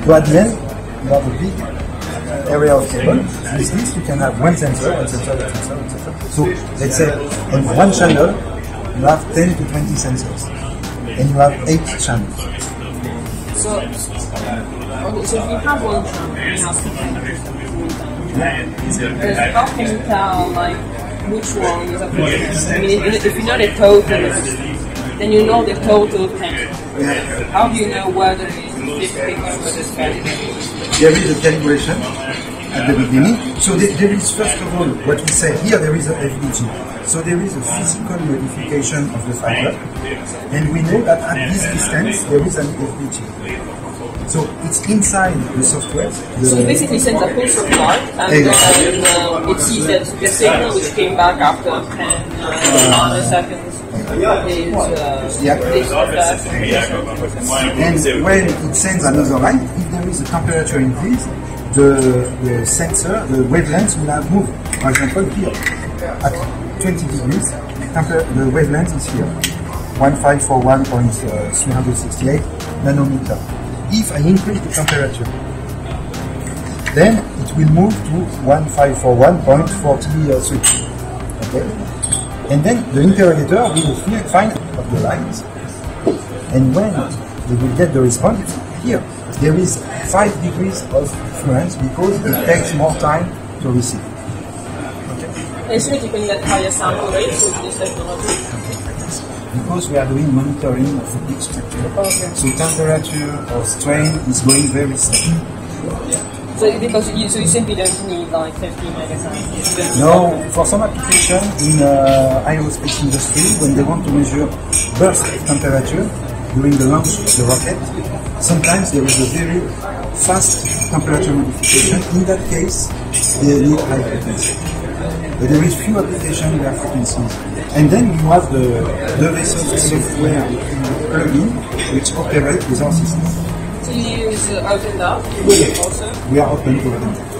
So at the end, you have a big area of cable. With this, you can have one sensor, one sensor, one sensor, one sensor. So let's say on one channel, you have 10 to 20 sensors, and you have 8 channels. So if you have one channel, you have to how can you tell like which one is appropriate? I mean, if you know the total, then you know the total thing. How do you know whether it's 50 or whether it's 50? There is a calibration at the beginning. So there is, first of all, what we say here, there is a FBG. So there is a physical modification of the fiber, and we know that at this distance there is an FBG. So it's inside the software. So it basically sends a push report, and it sees that the signal which came back after 10 nanoseconds and when it sends another light, if there is a temperature increase, the sensor, the wavelengths will have moved. For example, here at 20 degrees, the wavelength is here, 1541.368 nanometer. If I increase the temperature, then it will move to 1541.43. Okay? And then the interrogator will find of the light, and when they will get the response, here there is 5 degrees of fluence because it takes more time to receive. Okay? I assume you can get higher sample rates with this technology. Because we are doing monitoring of the big structure, so temperature or strain is going very slow. So you simply don't need like 50 megasamples? No, for some application in aerospace industry, when they want to measure burst of temperature during the launch of the rocket, sometimes there is a very fast temperature modification. In that case, they need high frequency. But there is few applications where frequencies. And then you have the Dewesoft software plugin which operates with our system. So you use OpenDAF also? We are open to OpenDAF.